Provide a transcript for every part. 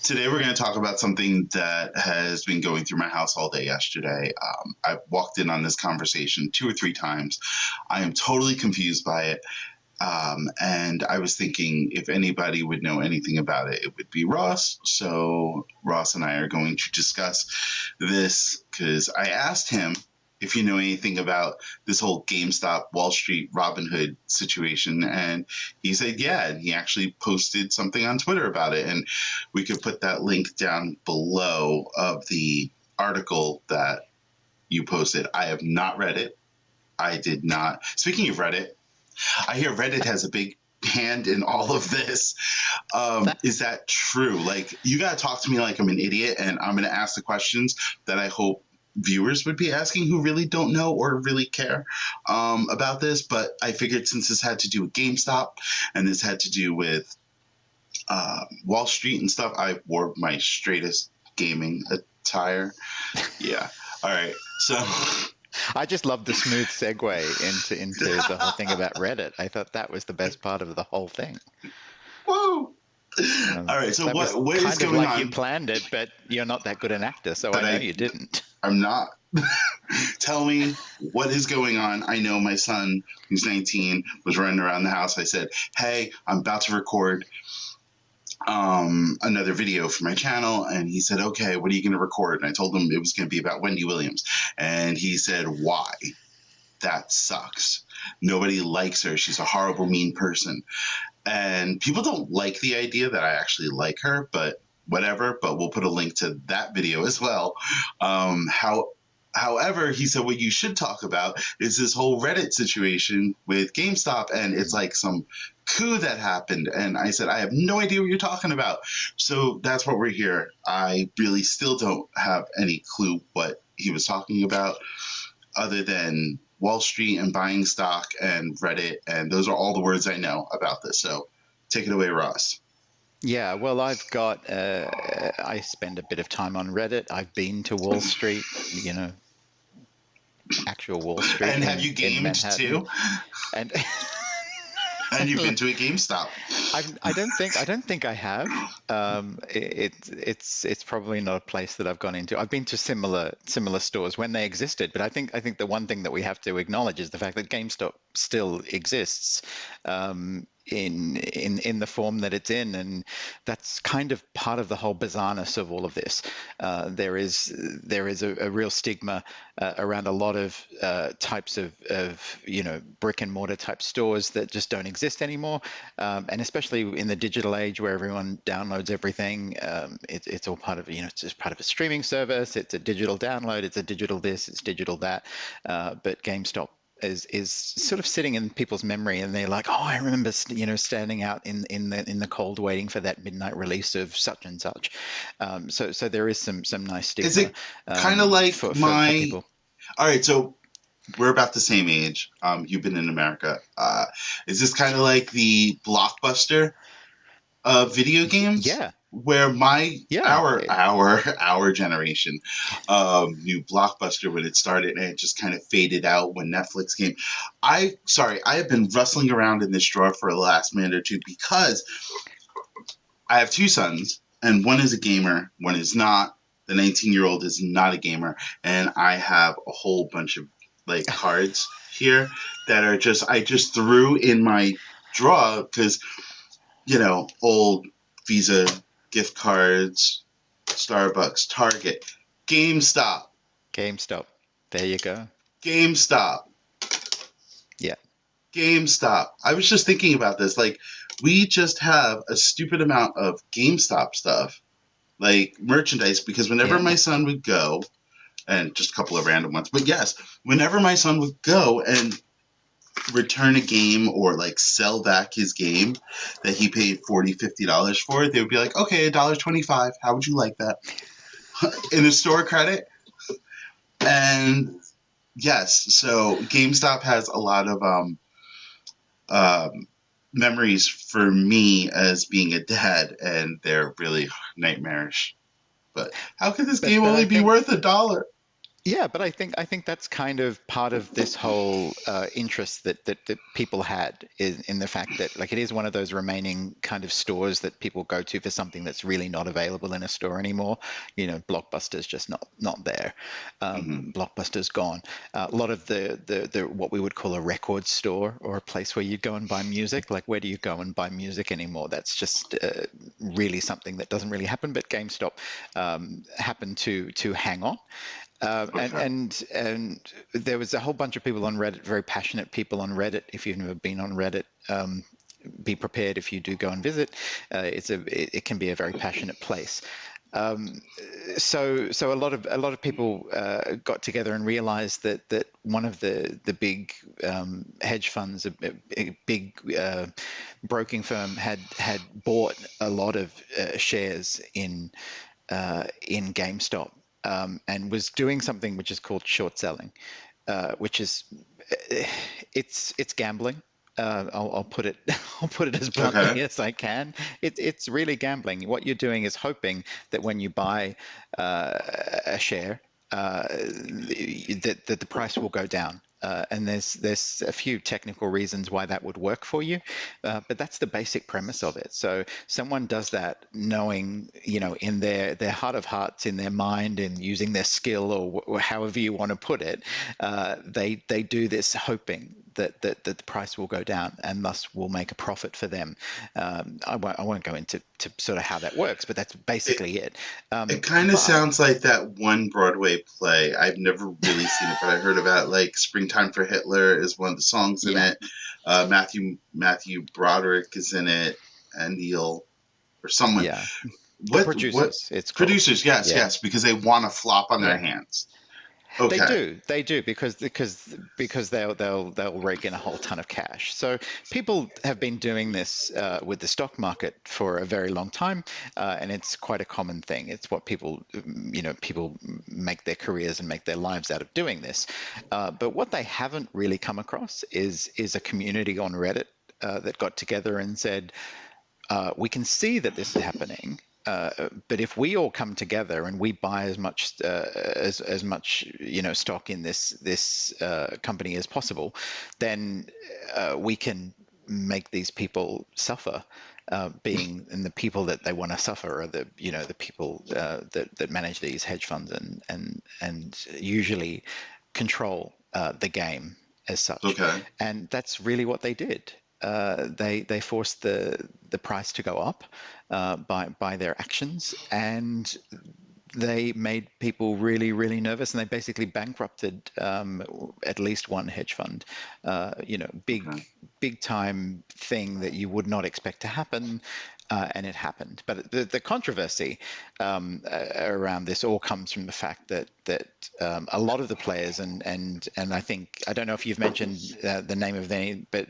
Today we're going to talk about something that has been going through my house all day yesterday. I walked in on this conversation 2 or 3 times. I am totally confused by it. And I was thinking if anybody would know anything about it, it would be Ross. So Ross and I are going to discuss this because I asked him if you know anything about this whole GameStop, Wall Street, Robinhood situation. And he said, yeah. And he actually posted something on Twitter about it. And we could put that link down below of the article that you posted. I have not read it. I did not. Speaking of Reddit, I hear Reddit has a big hand in all of this. Is that true? Like, you got to talk to me like I'm an idiot, and I'm going to ask the questions that I hope viewers would be asking who really don't know or really care about this. But I figured since this had to do with GameStop and this had to do with Wall Street and stuff, I wore my straightest gaming attire. Yeah. All right. So I just love the smooth segue into the whole thing about Reddit. I thought that was the best part of the whole thing. whoa. All right. So That was what is kind of going like you on? planned it, but you're not that good an actor, so But I know you didn't. I'm not. Tell me what is going on. I know my son, who's 19, was running around the house. I said, hey, I'm about to record another video for my channel. And he said, okay, what are you going to record? And I told him it was going to be about Wendy Williams. And he said, why? That sucks. Nobody likes her. She's a horrible, mean person. And people don't like the idea that I actually like her, but whatever. But we'll put a link to that video as well. However, he said what you should talk about is this whole Reddit situation with GameStop, and it's like some coup that happened. And I said, I have no idea what you're talking about. So that's what we're here. I really still don't have any clue what he was talking about other than Wall Street and buying stock and Reddit. And those are all the words I know about this. So take it away, Ross. Yeah, well, I spend a bit of time on Reddit. I've been to Wall Street, actual Wall Street And have you in gamed Manhattan. too? And And you've been to a GameStop. I don't think I have. It's probably not a place that I've gone into. I've been to similar stores when they existed, but I think the one thing that we have to acknowledge is the fact that GameStop still exists. In the form that it's in, and that's kind of part of the whole bizarreness of all of this. There is a real stigma around a lot of types of brick and mortar type stores that just don't exist anymore, and especially in the digital age where everyone downloads everything. It's all part of it's just part of a streaming service. It's a digital download. It's a digital this. It's digital that. But GameStop is sort of sitting in people's memory, and they're like, oh, I remember standing out in the cold waiting for that midnight release of such and such. So there is some nice stigma. Is it kind of like for people? All right, so we're about the same age. You've been in America. Is this kind of like the Blockbuster video games? Yeah. Where Yeah. our generation knew Blockbuster when it started, and it just kind of faded out when Netflix came. I have been rustling around in this drawer for the last minute or two because I have 2 sons, and one is a gamer, one is not. The 19-year-old is not a gamer, and I have a whole bunch of like cards here that are I just threw in my drawer because old Visa gift cards, Starbucks, Target, GameStop. There you go. GameStop. Yeah. GameStop. I was just thinking about this. Like, we just have a stupid amount of GameStop stuff, like merchandise, because whenever my son would go, and just a couple of random ones, but yes, whenever my son would go and return a game or like sell back his game that he paid $40-$50 for, they would be like, okay, $1.25. How would you like that? In a store credit. And yes, so GameStop has a lot of memories for me as being a dad, and they're really nightmarish. But how could this game only be worth $1? Yeah, but I think that's kind of part of this whole interest that people had in the fact that like it is one of those remaining kind of stores that people go to for something that's really not available in a store anymore. Blockbuster's just not there. Hmm. Blockbuster's gone. A lot of the what we would call a record store or a place where you go and buy music. Like where do you go and buy music anymore? That's just really something that doesn't really happen. But GameStop happened to hang on. And Okay. and and there was a whole bunch of people on Reddit, very passionate people on Reddit. If you've never been on Reddit, be prepared if you do go and visit. It can be a very passionate place. Um, so a lot of people got together and realized that one of the big hedge funds, a big broking firm, had bought a lot of shares in GameStop, and was doing something which is called short selling, which is it's gambling. I'll put it I'll put it as Okay. bluntly as I can. It's really gambling. What you're doing is hoping that when you buy a share, that the price will go down. And there's a few technical reasons why that would work for you, but that's the basic premise of it. So someone does that knowing, in their heart of hearts, in their mind, and using their skill, or however you want to put it, they do this hoping that the price will go down and thus will make a profit for them. I won't go into sort of how that works, but that's It basically it. it kind of But sounds like that one Broadway play. I've never really seen it, but I heard about it. Like "Springtime for Hitler" is one of the songs in yeah, it. Matthew Broderick is in it, and Neil or someone. yeah, the What producers, it's called. producers? Yes, Yeah. yes, because they want to flop on their Yeah. hands. They Okay. do, they do, because they'll rake in a whole ton of cash. So people have been doing this with the stock market for a very long time, and it's quite a common thing. It's what people make their careers and make their lives out of doing this. But what they haven't really come across is a community on Reddit that got together and said, we can see that this is happening. But if we all come together and we buy as much stock in this company as possible, then we can make these people suffer. Being and the people that they want to suffer are the people that manage these hedge funds and usually control the game as such, Okay. and that's really what they did. They forced the price to go up by their actions, and they made people really, really nervous, and they basically bankrupted at least one hedge fund. Okay. Big time thing that you would not expect to happen, and it happened. But the controversy around this all comes from the fact that a lot of the players, and I don't know if you've mentioned the name of any, but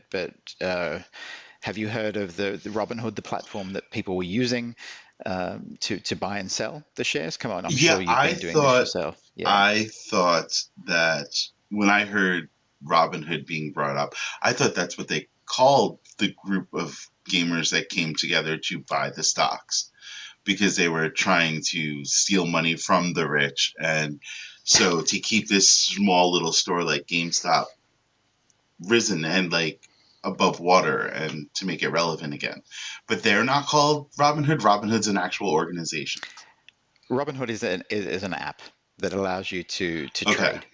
have you heard of the Robinhood, the platform that people were using to buy and sell the shares? Come on, I'm Yeah, sure you've been doing this yourself. Yeah. I thought that when I heard Robinhood being brought up, I thought that's what they called the group of gamers that came together to buy the stocks because they were trying to steal money from the rich. And so to keep this small little store like GameStop risen and like above water and to make it relevant again. But they're not called Robinhood. Robinhood's an actual organization. Robinhood is an app that allows you to Okay. trade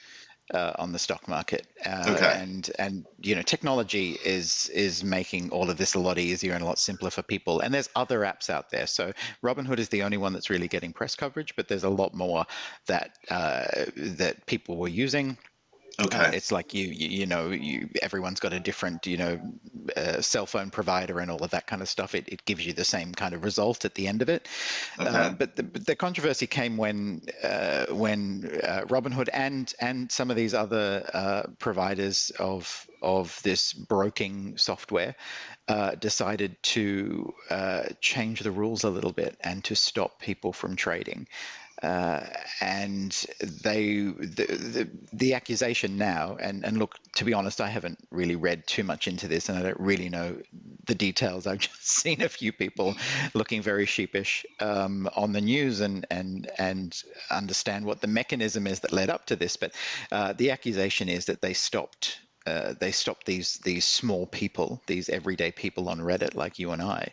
on the stock market, Okay. and technology is making all of this a lot easier and a lot simpler for people. And there's other apps out there. So Robinhood is the only one that's really getting press coverage, but there's a lot more that people were using. Okay. It's like everyone's got a different cell phone provider and all of that kind of stuff. It gives you the same kind of result at the end of it. Okay. But the controversy came when Robinhood and some of these other providers of this broking software decided to change the rules a little bit and to stop people from trading. uh, and the accusation now, and look, to be honest, I haven't really read too much into this, and I don't really know the details. I've just seen a few people looking very sheepish on the news, and understand what the mechanism is that led up to this. But the accusation is that they stopped these small people, these everyday people on Reddit like you and I,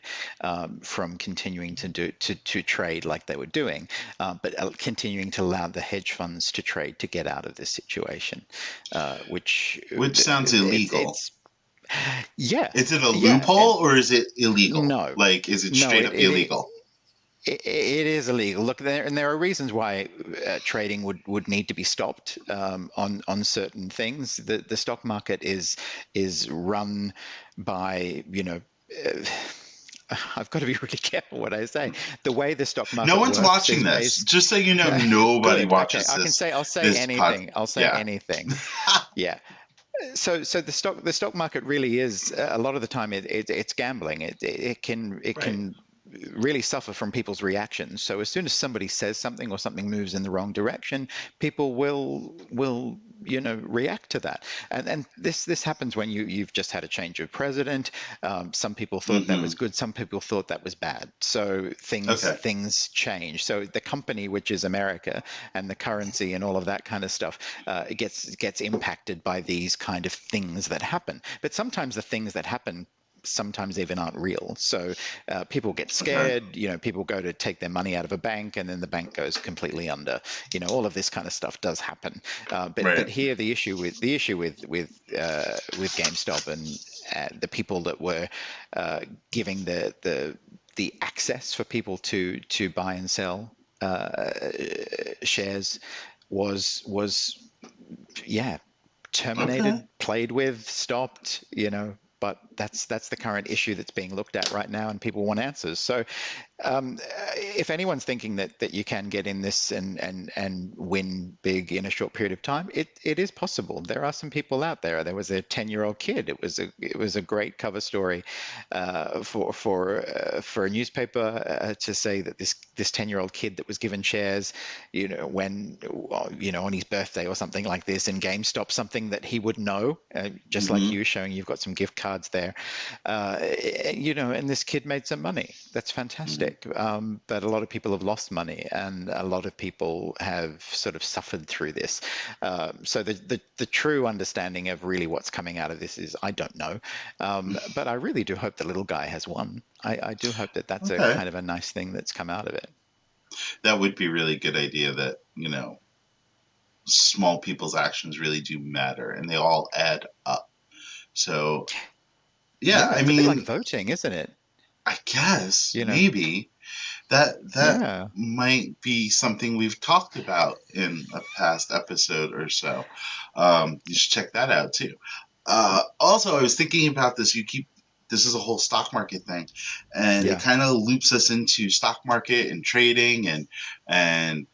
from continuing to trade like they were doing, but continuing to allow the hedge funds to trade to get out of this situation, which Which sounds illegal. it's yeah, Is it a yeah, loophole or is it illegal? no, Like, is it no, straight up illegal? it is illegal. Look, there are reasons why trading would need to be stopped on certain things. The stock market is run by, I've got to be really careful what I say. The way the stock No market one's works watching is this. based. Just so you know, nobody Good. Okay, watches I'll say this pod. anything. I'll say Yeah. anything. Yeah. So the stock market really is, a lot of the time, it's gambling. It Right. can really suffer from people's reactions. So as soon as somebody says something or something moves in the wrong direction, people will react to that. And this happens when you've just had a change of president. Some people thought that Mm-hmm. was good. Some people thought that was bad. So things Okay. things change. So the company, which is America, and the currency and all of that kind of stuff, it gets impacted by these kind of things that happen. But sometimes the things that happen sometimes even aren't real. So people get Okay. scared. People go to take their money out of a bank, and then the bank goes completely under. All of this kind of stuff does happen. But Right. here the issue with GameStop and the people that were giving the access for people to buy and sell shares was yeah, Okay. terminated, played with, stopped, but that's the current issue that's being looked at right now, and people want answers. So if anyone's thinking that you can get in this and win big in a short period of time, it is possible. There are some people out there. There was a 10-year-old kid. It was a great cover story for a newspaper to say that this 10-year-old kid that was given shares, when on his birthday or something like this in GameStop, something that he would know, just like Mm-hmm. you, showing you've got some gift cards there, and this kid made some money. That's fantastic. But a lot of people have lost money, and a lot of people have sort of suffered through this. So the true understanding of really what's coming out of this is, I don't know. But I really do hope the little guy has won. I do hope that that's a Okay. kind of a nice thing that's come out of it. That would be a really good idea that, small people's actions really do matter and they all add up. So, yeah, Yeah, I it's a bit like mean, voting, isn't it? I guess You know, maybe that yeah. might be something we've talked about in a past episode or so. You should check that out too. Also, I was thinking about this. This is a whole stock market thing, and it Yeah. kind of loops us into stock market and trading and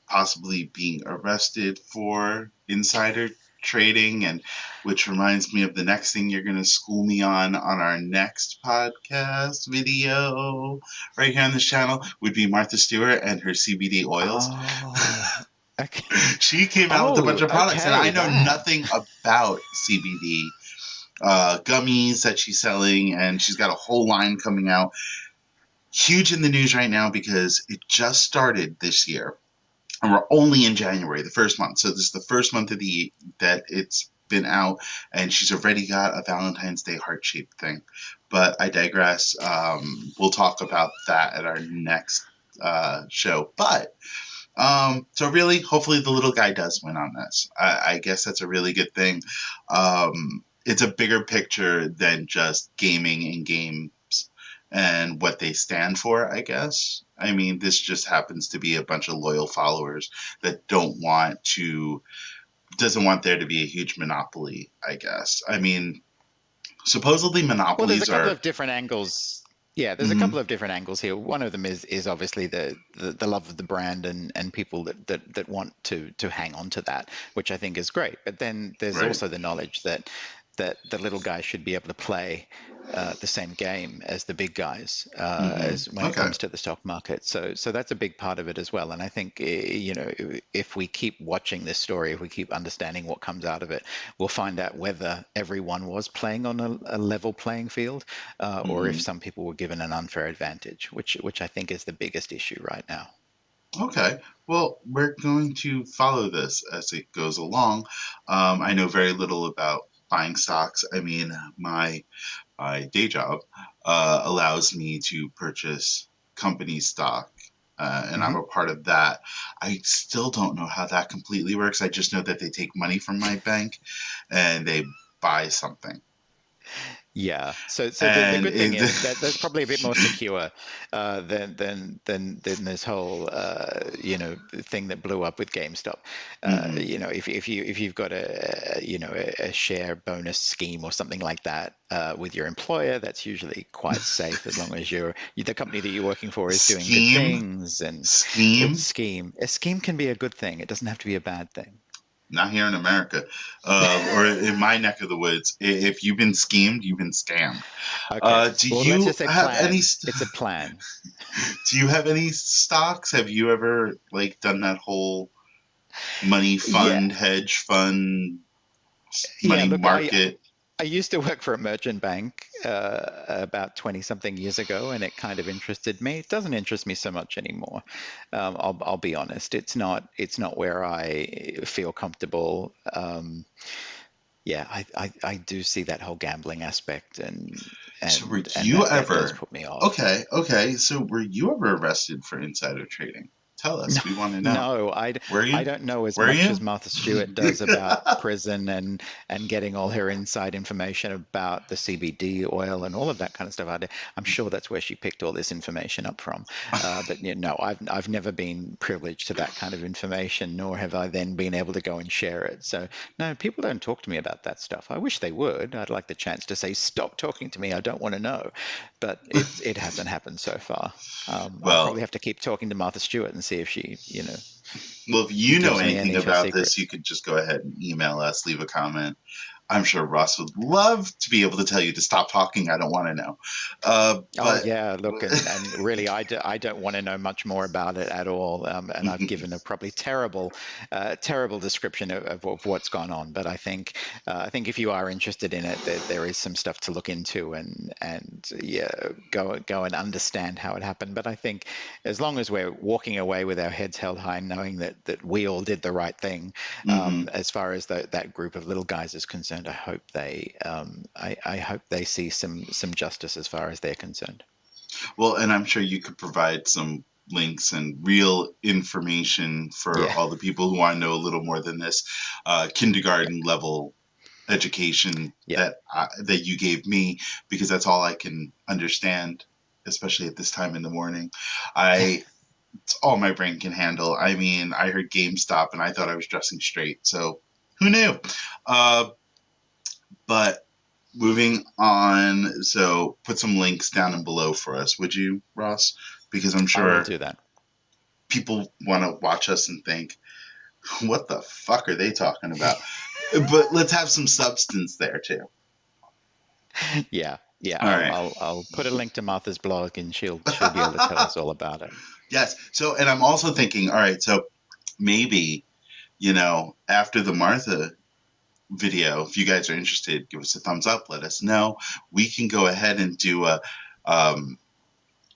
possibly being arrested for insider trading, and which reminds me of the next thing you're going to school me on our next podcast video right here on this channel would be Martha Stewart and her CBD oils. Oh, okay. She came out with a bunch Oh, of products, and okay. I know That. nothing about CBD gummies that she's selling, and she's got a whole line coming out. Huge in the news right now because it just started this year, and we're only in January, the first month. So this is the first month of the that it's been out, and she's already got a Valentine's Day heart-shaped thing. But I digress. We'll talk about that at our next show. But so really, hopefully, the little guy does win on this. I guess that's a really good thing. It's a bigger picture than just gaming and games and what they stand for, I guess. I mean, this just happens to be a bunch of loyal followers that doesn't want there to be a huge monopoly, I guess. I mean, supposedly Well, there's a monopolies couple are. of different angles. Yeah, there's a Mhm. couple of different angles here. One of them is obviously the love of the brand, and people that want to hang on to that, which I think is great. But then there's Right. also the knowledge that that the little guys should be able to play the same game as the big guys as when it Okay. comes to the stock market. So that's a big part of it as well. And I think if we keep watching this story, if we keep understanding what comes out of it, we'll find out whether everyone was playing on a level playing field, or if hmm some people were given an unfair advantage, which I think is the biggest issue right now. Okay. Well, we're going to follow this as it goes along. I know very little about buying stocks. I mean, my day job allows me to purchase company stock, and I'm Hmm. a part of that. I still don't know how that completely works. I just know that they take money from my bank and they buy something. Yeah. So the And good thing it, is that that's probably a bit more secure than this whole thing that blew up with GameStop. mhm. If you've got a share bonus scheme or something like that with your employer, that's usually quite safe as long as the company that you're working for is doing good Scheme, things. And it's scheme. a scheme can be a good thing. It doesn't have to be a bad thing. Not here in America, or in my neck of the woods. If you've been schemed, you've been scammed. Okay. Do Well, let's you just say have any? plan. It's a plan. Do you have any stocks? Have you ever like done that whole money Yeah. fund, hedge fund, Yeah, money look, market? I used to work for a merchant bank about 20 something years ago, and it kind of interested me. It doesn't interest me so much anymore. I'll be honest. It's not where I feel comfortable. Yeah, I do see that whole gambling aspect, and So were and you that does ever? put me off. Okay, okay. So were you ever arrested for insider trading? Tell No, us. We want to know. no, Were I you? don't know as Were much as you? Martha Stewart does about prison and getting all her inside information about the CBD oil and all of that kind of stuff. I'm sure that's where she picked all this information up from. But no, I've never been privileged to that kind of information, nor have I then been able to go and share it. So no, people don't talk to me about that stuff. I wish they would. I'd like the chance to say, stop talking to me. I don't want to know. But it hasn't happened so far. I'll probably Well, have to keep talking to Martha Stewart and see if she, well, if you know gives me anything any of her about this, you secrets. could just go ahead and email us, leave a comment. I'm sure Ross would love to be able to tell you to stop talking. I don't want to know. Oh But yeah, look, and really, I don't want to know much more about it at all. And I've given a probably terrible description of what's gone on. But I think if you are interested in it, there is some stuff to look into and yeah, go and understand how it happened. But I think as long as we're walking away with our heads held high, knowing that we all did the right thing, mhm. as far as that group of little guys is concerned, I hope they see some justice as far as they're concerned. Well, and I'm sure you could provide some links and real information for Yeah, all the people who want to know a little more than this yeah, kindergarten level education yeah. that you gave me, because that's all I can understand, especially at this time in the morning. I It's all my brain can handle. I mean, I heard GameStop and I thought I was dressing straight, so who knew? Uh, but moving on, so put some links down and below for us, would you, Ross? Because I'm I will sure do that. people want to watch us and think, what the fuck are they talking about? But let's have some substance there too. Yeah, yeah. All I'll right. I'll I'll put a link to Martha's blog, and she'll be able to tell us all about it. Yes. So, and I'm also thinking, all right, so maybe, after the Martha video, if you guys are interested, give us a thumbs up, let us know. We can go ahead and do um,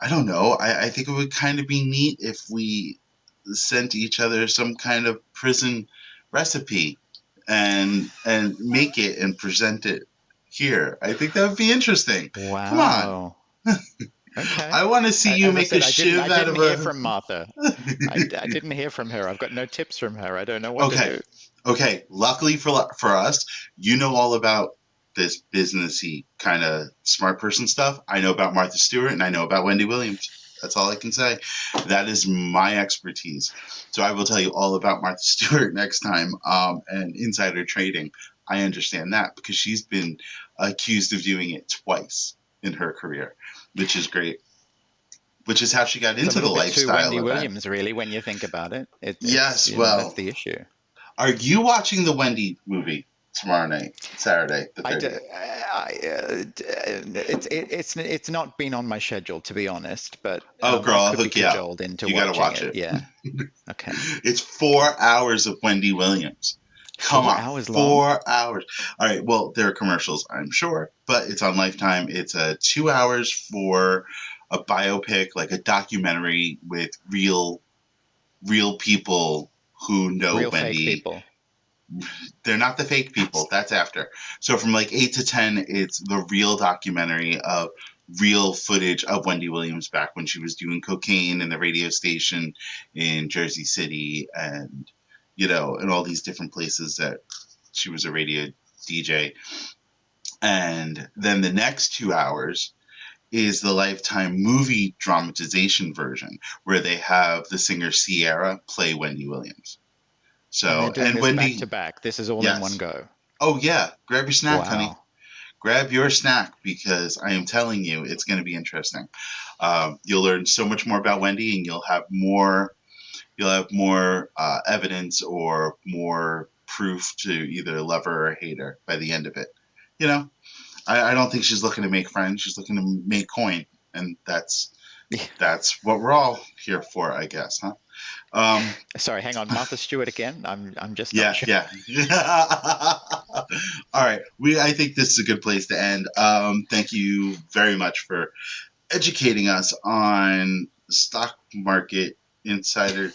I don't know. I think it would kind of be neat if we sent each other some kind of prison recipe and make it and present it here. I think that would be interesting. Come on. Wow. Okay. I want to see you As I make a said, I shiv out didn't of hear a. from Martha. I didn't hear from her. I've got no tips from her. I don't know what to Okay. do. Okay. Luckily for us, you know all about this businessy kind of smart person stuff. I know about Martha Stewart and I know about Wendy Williams. That's all I can say. That is my expertise. So I will tell you all about Martha Stewart next time. And insider trading. I understand that because she's been accused of doing it twice in her career, which is great. Which is how she got It's a into the little bit too lifestyle Wendy event. Williams, really, when you think about it. It's Yes, that's well, the issue. are you watching the Wendy movie? tomorrow night, Saturday, the I, d- 30th. it's not been on my schedule, to be honest, but Oh, girl, I I'll could be hook you up. cajoled into You got to watching watch it. it. Yeah. Okay. It's 4 hours of Wendy Williams. Come Four on, hours long? 4 hours. All right, well, there are commercials, I'm sure, but it's on Lifetime. It's 2 hours for a biopic, like a documentary with real people who know Real fake Wendy. people. They're not the fake people. That's after. So from like 8 to 10, it's the real documentary of real footage of Wendy Williams back when she was doing cocaine in the radio station in Jersey City, and in all these different places that she was a radio DJ. And then the next 2 hours is the Lifetime movie dramatization version, where they have the singer Sierra play Wendy Williams. And they're So, doing and this back Wendy, to back. This is all in one yes. go. Oh, yeah. Grab your snack, honey. Wow. Grab your snack, because I am telling you, it's going to be interesting. You'll learn so much more about Wendy, and you'll have more evidence or more proof to either love her or hate her by the end of it. You know, I don't think she's looking to make friends. She's looking to make coin, and that's what we're all here for, I guess, huh? Sorry, hang on. Martha Stewart again? I'm just not Yeah, sure. yeah. All right. I think this is a good place to end. Thank you very much for educating us on stock market insider.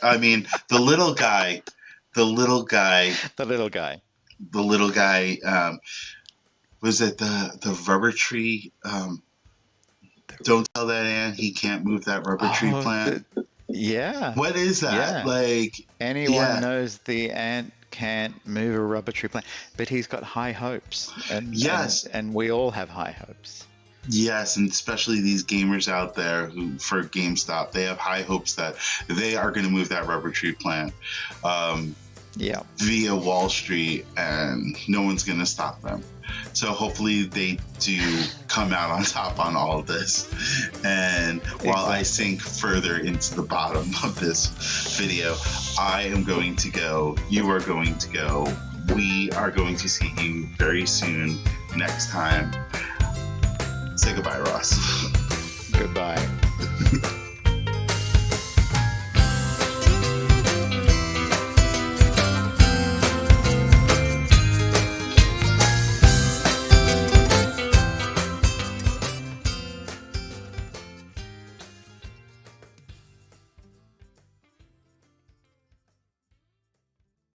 I mean, the little guy, The little guy. the little guy. Was it the rubber tree? Don't tell that Ann he can't move that rubber tree Oh, plant. yeah. What is that? Yeah. Like, Anyone yeah. knows the ant can't move a rubber tree plant, but he's got high hopes. Yes. And we all have high hopes. Yes, and especially these gamers out there who, for GameStop, they have high hopes that they are going to move that rubber tree plant Yeah. via Wall Street, and no one's going to stop them. So hopefully they do come out on top on all of this. And while I sink further into the bottom of this video, I am going to go. You are going to go. We are going to see you very soon next time. Say goodbye, Ross. Goodbye.